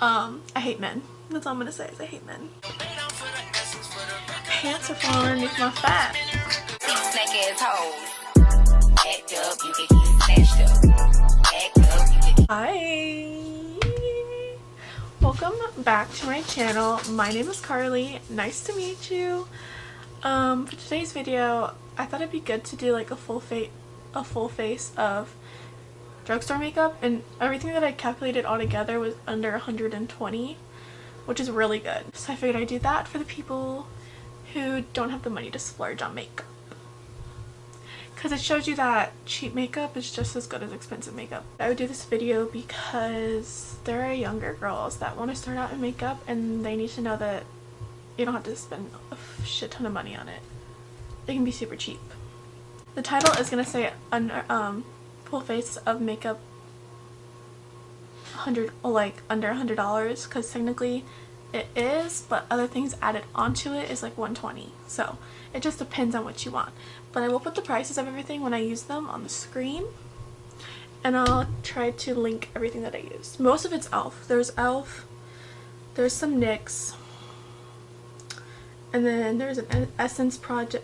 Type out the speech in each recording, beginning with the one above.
I hate men. That's all I'm gonna say is I hate men. Pants are falling underneath my fat. Snack ass hoes. Act up, you can get snatched up. Act up, you can. Hi. Welcome back to my channel. My name is Carly. Nice to meet you. For today's video, I thought it'd be good to do like a full face of drugstore makeup, and everything that I calculated all together was under 120, which is really good. So I figured I'd do that for the people who don't have the money to splurge on makeup, because it shows you that cheap makeup is just as good as expensive makeup. I would do this video because there are younger girls that want to start out in makeup and they need to know that you don't have to spend a shit ton of money on it. It can be super cheap. The title is gonna say full face of makeup under $100, because technically it is, but other things added onto it is like 120. So it just depends on what you want. But I will put the prices of everything when I use them on the screen, and I'll try to link everything that I use. Most of it's e.l.f. There's e.l.f. There's some NYX, and then there's an Essence product.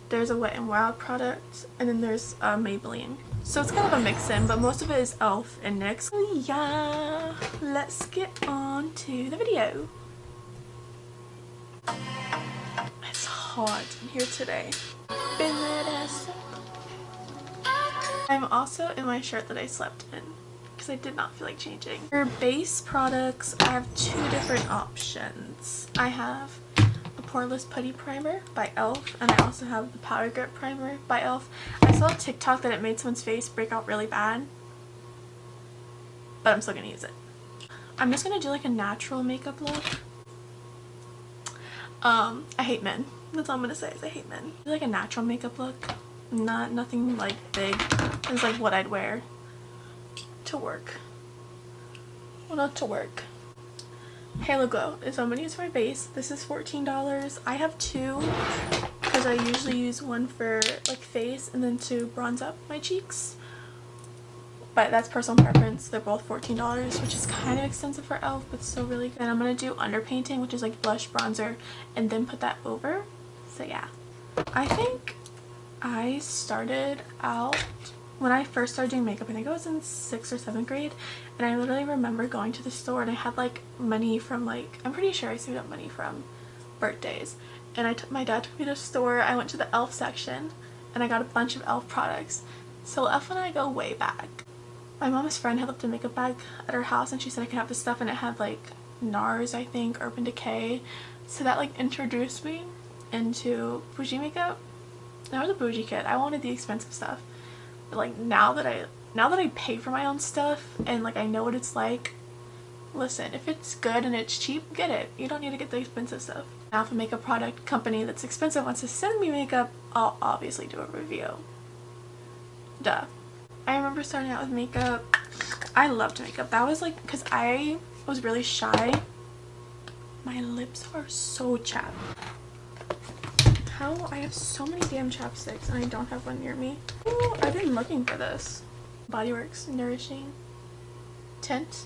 There's a Wet n Wild product, and then there's Maybelline. So it's kind of a mix-in, but most of it is e.l.f. and NYX. So yeah, let's get on to the video. It's hot in here today. I'm also in my shirt that I slept in because I did not feel like changing. For base products, I have two different options. I have the Poreless Putty Primer by e.l.f. and I also have the Powder Grip Primer by e.l.f. I saw on TikTok that it made someone's face break out really bad, but I'm still gonna use it. I'm just gonna do like a natural makeup look. I hate men. That's all I'm gonna say is I hate men. Do like a natural makeup look, nothing like big. It's like what I'd wear to work. Well, not to work. Halo Glow is what I'm gonna use for my base. This is $14. I have two because I usually use one for like face and then to bronze up my cheeks. But that's personal preference. They're both $14, which is kind of expensive for e.l.f. but still really good. And I'm gonna do underpainting, which is like blush, bronzer, and then put that over. So yeah. I think I started out when I first started doing makeup, I think I was in 6th or 7th grade, and I literally remember going to the store and I had like money from like, I'm pretty sure I saved up money from birthdays, and my dad took me to the store. I went to the e.l.f. section and I got a bunch of e.l.f. products. So e.l.f. and I go way back. My mom's friend had left a makeup bag at her house and she said I could have this stuff, and it had like NARS, I think, Urban Decay. So that like introduced me into bougie makeup. I was a bougie kid. I wanted the expensive stuff. But like now that I pay for my own stuff and like I know what it's like, listen, if it's good and it's cheap, get it. You don't need to get the expensive stuff. Now if a makeup product company that's expensive wants to send me makeup, I'll obviously do a review. Duh. I remember starting out with makeup. I loved makeup. That was like because I was really shy. My lips are so chapped. How? I have so many damn chapsticks and I don't have one near me. Ooh, I've been looking for this. Body Works Nourishing Tint.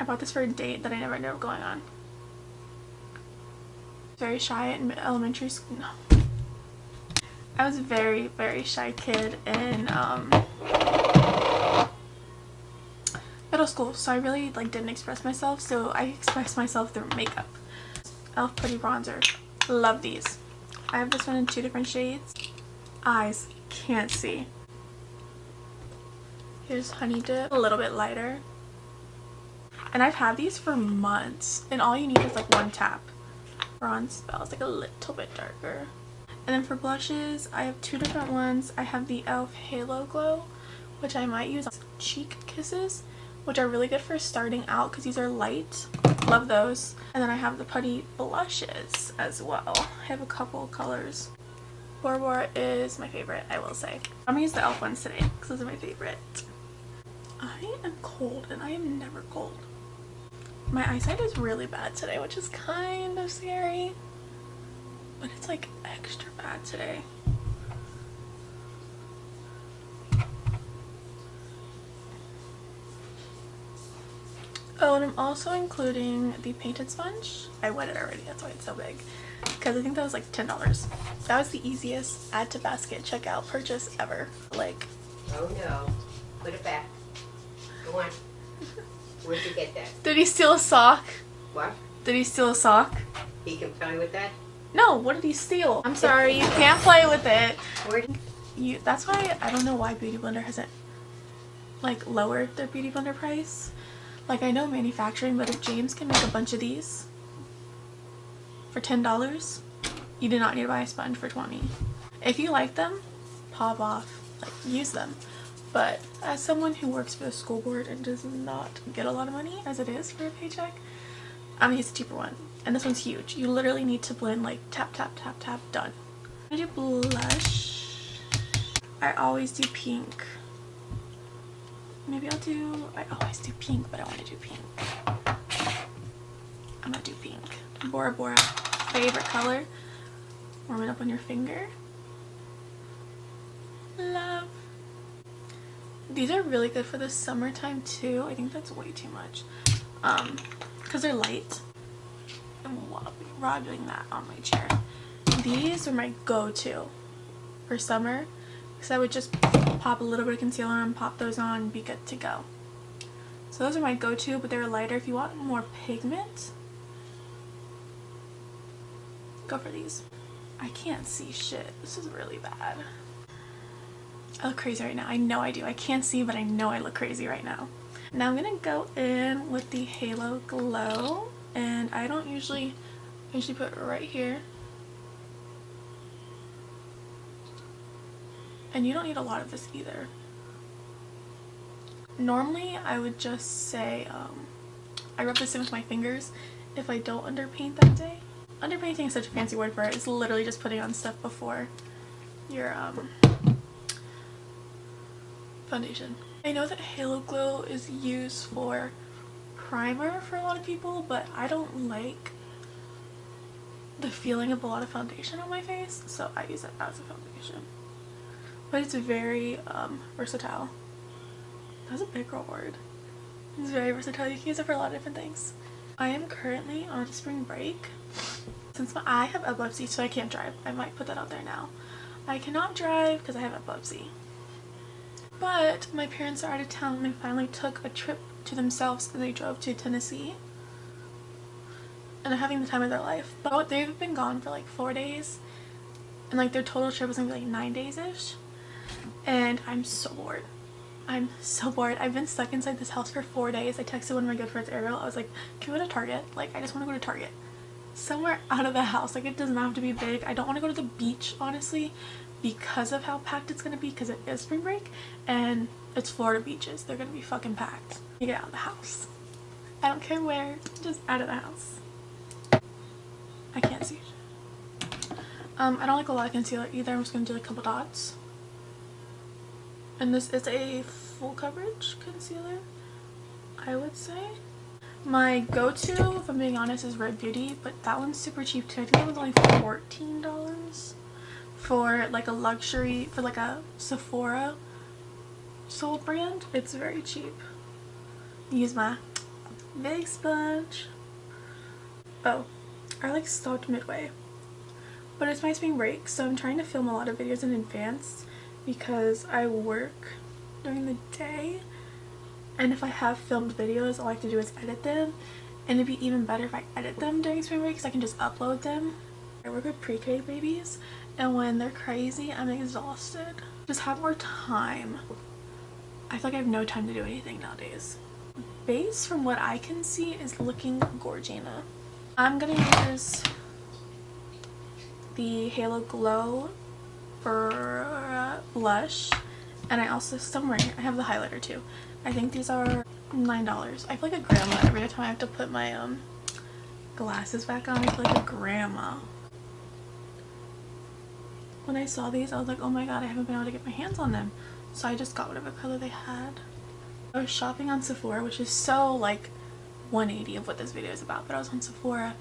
I bought this for a date that I never ended up going on. Very shy in elementary school. No. I was a very, very shy kid in middle school, so I really like didn't express myself, so I expressed myself through makeup. e.l.f. Putty Bronzer. Love these. I have this one in 2 different shades. Eyes, can't see. Here's Honey Dip, a little bit lighter. And I've had these for months, and all you need is like one tap. Bronze Spells, like a little bit darker. And then for blushes, I have 2 different ones. I have the e.l.f. Halo Glow, which I might use on Cheek Kisses, which are really good for starting out because these are light. Love those. And then I have the Putty blushes as well. I have a couple colors. Bora Bora is my favorite, I will say. I'm gonna use the e.l.f. ones today because those are my favorite. I am cold and I am never cold. My eyesight is really bad today, which is kind of scary. But it's like extra bad today. Oh, and I'm also including the painted sponge. I wet it already, that's why it's so big. Because I think that was like $10. That was the easiest add to basket checkout purchase ever. Like, Oh no. Put it back. Go on. Where'd you get that? did he steal a sock? What? Did he steal a sock? He can play with that? No, what did he steal? I'm sorry, you can't play with it. Where That's why I don't know why Beauty Blender hasn't like lowered their Beauty Blender price. Like, I know manufacturing, but if James can make a bunch of these for $10, you do not need to buy a sponge for $20. If you like them, pop off, like, use them. But as someone who works for the school board and does not get a lot of money as it is for a paycheck, I'm gonna use the cheaper one. And this one's huge. You literally need to blend like tap, tap, tap, tap, done. I'm gonna do blush. I always do pink. Maybe I always do pink, but I want to do pink. I'm gonna do pink. Bora Bora, favorite color. Warm it up on your finger. Love. These are really good for the summertime too. I think that's way too much. Because they're light. I'm rubbing that on my chair. These are my go-to for summer. Because I would just pop a little bit of concealer on, pop those on, and be good to go. So those are my go-to, but they're lighter. If you want more pigment, go for these. I can't see shit. This is really bad. I look crazy right now. I know I do. I can't see, but I know I look crazy right now. Now I'm gonna go in with the Halo Glow, and I usually put it right here. And you don't need a lot of this either. Normally I would just say I rub this in with my fingers if I don't underpaint that day. Underpainting is such a fancy word for it. It's literally just putting on stuff before your foundation. I know that Halo Glow is used for primer for a lot of people, but I don't like the feeling of a lot of foundation on my face, so I use it as a foundation. But it's very versatile. That's a big girl word. It's very versatile. You can use it for a lot of different things. I am currently on spring break. Since I have epilepsy, so I can't drive. I might put that out there now. I cannot drive because I have epilepsy. But my parents are out of town and they finally took a trip to themselves and they drove to Tennessee. And they're having the time of their life. But they've been gone for like 4 days. And like their total trip was gonna be like 9 days-ish. And I'm so bored. I'm so bored. I've been stuck inside this house for 4 days. I texted one of my good friends, Ariel. I was like, can we go to Target? Like, I just want to go to Target. Somewhere out of the house. Like, it does not have to be big. I don't want to go to the beach, honestly, because of how packed it's going to be, because it is spring break. And it's Florida beaches. They're going to be fucking packed. You get out of the house. I don't care where. Just out of the house. I can't see. I don't like a lot of concealer either. I'm just going to do like a couple dots. And this is a full coverage concealer, I would say. My go-to, if I'm being honest, is Red Beauty, but that one's super cheap too. I think it was only $14 for like a luxury, for like a Sephora sold brand. It's very cheap. Use my big sponge. Oh, I like stopped midway. But it's my spring break, so I'm trying to film a lot of videos in advance because I work during the day, and if I have filmed videos, all I have to do is edit them, and it'd be even better if I edit them during spring break because I can just upload them. I work with pre-K babies, and when they're crazy, I'm exhausted. Just have more time. I feel like I have no time to do anything nowadays. Base, from what I can see, is looking Gorgina. I'm gonna use the Halo Glow for blush, and I also, somewhere here, I have the highlighter too. I think these are $9. I feel like a grandma every time I have to put my glasses back on. I feel like a grandma. When I saw these, I was like, oh my god, I haven't been able to get my hands on them. So I just got whatever color they had. I was shopping on Sephora, which is so like 180 of what this video is about, but I was on Sephora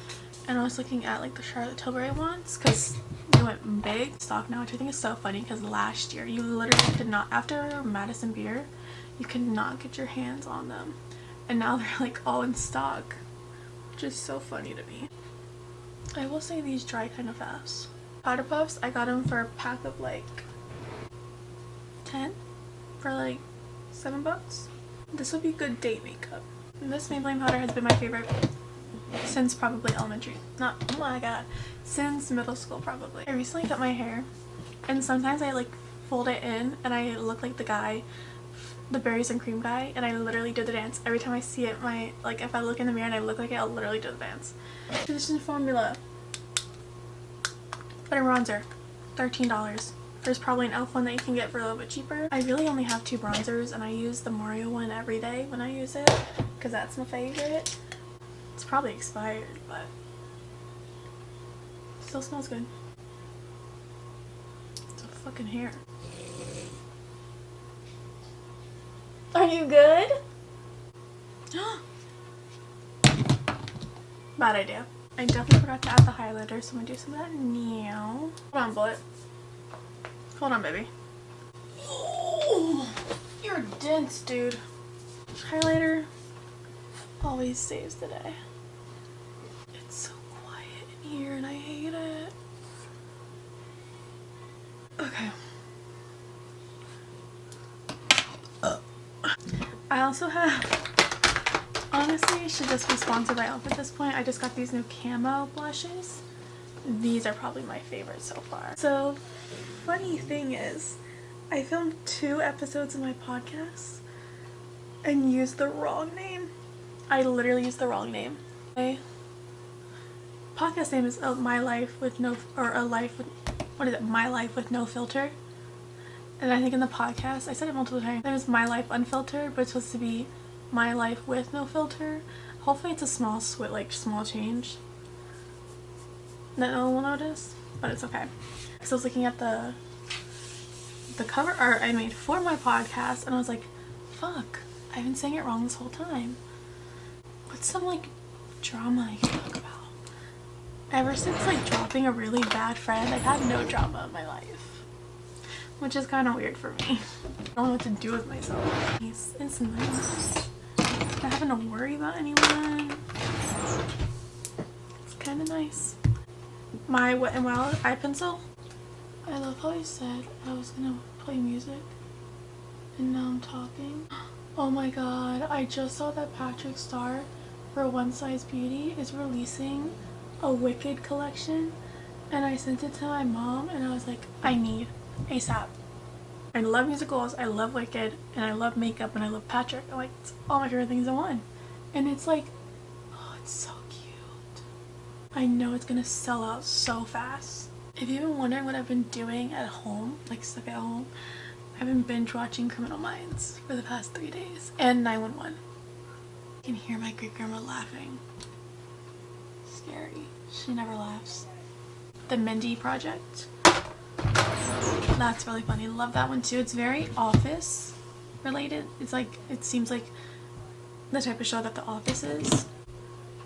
and I was looking at like the Charlotte Tilbury ones because they went big stock now, which I think is so funny because last year you literally could not, after Madison Beer, you could not get your hands on them. and now they're like all in stock, which is so funny to me. I will say these dry kind of fast. Powder Puffs, I got them for a pack of like 10 for like $7. This would be good date makeup. And this Maybelline powder has been my favorite since probably elementary. Not, oh my god, since middle school probably. I recently cut my hair, and sometimes I like fold it in and I look like the guy, the berries and cream guy, and I literally do the dance. Every time I see it, like if I look in the mirror and I look like it, I'll literally do the dance. Transition Formula Butter Bronzer, $13. There's probably an e.l.f. one that you can get for a little bit cheaper. I really only have 2 bronzers, and I use the Mario one every day when I use it, because that's my favorite. It's probably expired, but it still smells good. It's a fucking hair. Are you good? Bad idea. I definitely forgot to add the highlighter, so I'm gonna do some of that now. Hold on, Bullet. Hold on, baby. Oh, you're dense, dude. Highlighter always saves the day. It's so quiet in here and I hate it. Okay. I also have, honestly, I should just be sponsored by e.l.f. at this point. I just got these new camo blushes. These are probably my favorite so far. So, funny thing is, I filmed 2 episodes of my podcast and used the wrong name. I literally used the wrong name. My podcast name is My Life with No, or A Life with, what is it? My Life with No Filter. And I think in the podcast, I said it multiple times, it was My Life Unfiltered, but it's supposed to be My Life with No Filter. Hopefully it's a small small change that no one will notice, but it's okay. So I was looking at the cover art I made for my podcast, and I was like, fuck, I've been saying it wrong this whole time. What's some like drama I can talk about? Ever since like dropping a really bad friend, I've had no drama in my life, which is kind of weird for me. I don't know what to do with myself. It's nice. Not having to worry about anyone. It's kind of nice. My Wet n Wild eye pencil. I love how I said I was gonna play music and now I'm talking. Oh my god, I just saw that Patrick Star for One Size Beauty is releasing a Wicked collection, and I sent it to my mom and I was like, I need ASAP. I love musicals, I love Wicked, and I love makeup, and I love Patrick. I'm like, it's all my favorite things in one. And it's like, oh, it's so cute. I know it's gonna sell out so fast. If you've been wondering what I've been doing at home, like stuck at home, I've been binge watching Criminal Minds for the past 3 days, and 911. I can hear my great grandma laughing. Scary. She never laughs. The Mindy Project. That's really funny. Love that one too. It's very Office related. It's like, it seems like the type of show that The Office is.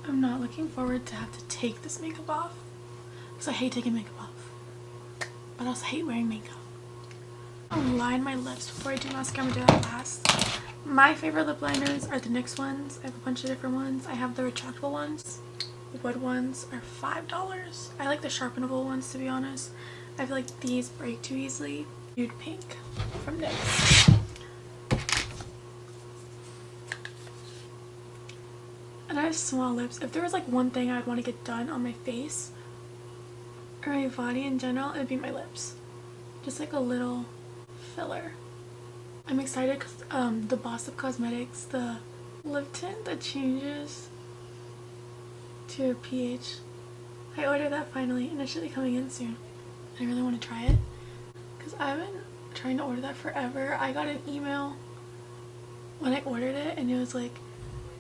I'm not looking forward to have to take this makeup off, because I hate taking makeup off, but I also hate wearing makeup. I'll line my lips before I do mascara. I'm gonna do that last. My favorite lip liners are the NYX ones. I have a bunch of different ones. I have the retractable ones. The wood ones are $5. I like the sharpenable ones, to be honest. I feel like these break too easily. Nude Pink from NYX. And I have small lips. If there was like one thing I'd want to get done on my face or my body in general, it'd be my lips. Just like a little filler. I'm excited because the Boss of Cosmetics, the lip tint that changes to a pH, I ordered that finally and it should be coming in soon. I really want to try it because I've been trying to order that forever. I got an email when I ordered it and it was like,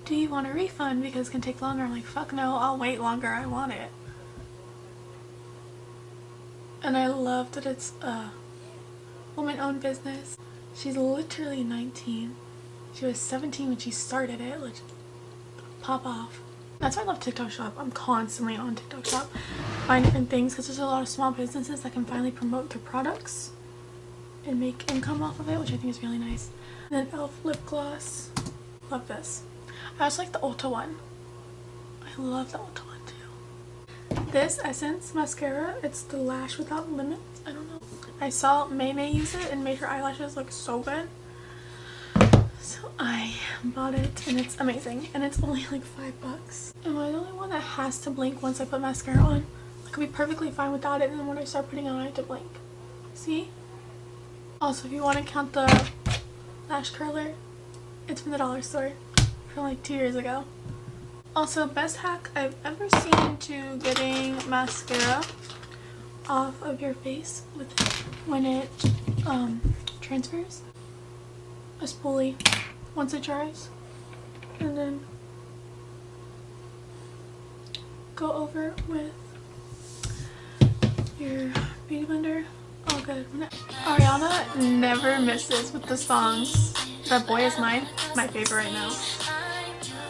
do you want a refund because it can take longer? I'm like, fuck no, I'll wait longer, I want it. And I love that it's a woman-owned business. She's literally 19. She was 17 when she started it. Like, pop off. That's why I love TikTok Shop. I'm constantly on TikTok Shop buying different things because there's a lot of small businesses that can finally promote their products and make income off of it, which I think is really nice. And then e.l.f. lip gloss. Love this. I also like the Ulta one. I love the Ulta one too. This Essence mascara, it's the Lash Without Limits. I don't know. I saw May May use it and made her eyelashes look so good. So I bought it and it's amazing. And it's only like $5. Am I the only one that has to blink once I put mascara on? I could be perfectly fine without it, and then when I start putting it on I have to blink. See? Also, if you want to count the lash curler, it's from the dollar store from like 2 years ago. Also, best hack I've ever seen to getting mascara off of your face with when it transfers. A spoolie once it dries, and then go over with your beauty blender. Oh good. Ariana never misses with the songs. That Boy Is Mine, my favorite right now.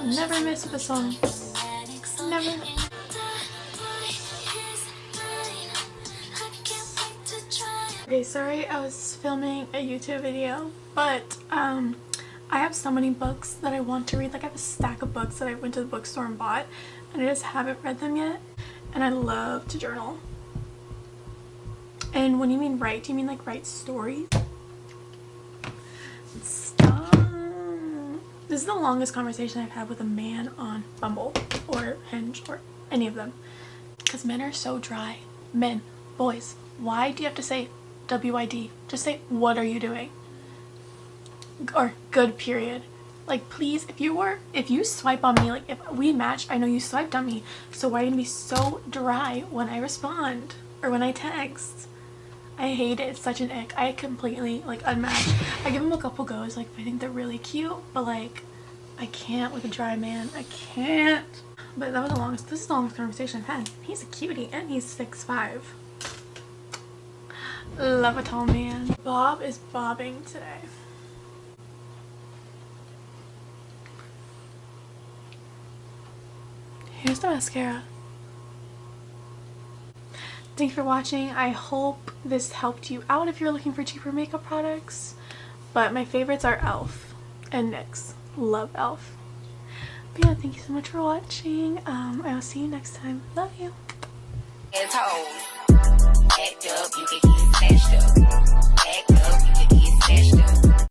Never miss with the song. Never. Okay, sorry I was filming a YouTube video, but I have so many books that I want to read. Like I have a stack of books that I went to the bookstore and bought, and I just haven't read them yet, and I love to journal. And when you mean write, do you mean like write stories? Stop. This is the longest conversation I've had with a man on Bumble or Hinge or any of them. Because men are so dry. Men, boys, why do you have to say WID? Just say, what are you doing? Or good period. Like please, if you swipe on me, like if we match, I know you swiped on me. So why are you gonna be so dry when I respond or when I text? I hate it. It's such an ick. I completely like unmatch. I give them a couple goes, like I think they're really cute, but like I can't with a dry man. I can't. But that was this is the longest conversation I've had. He's a cutie and he's 6'5". Love a tall man. Bob is bobbing today. Here's the mascara. Thanks for watching. I hope this helped you out if you're looking for cheaper makeup products. But my favorites are e.l.f. and NYX. Love e.l.f. But yeah, thank you so much for watching. I'll see you next time. Love you. Act up, you can get snatched up. Act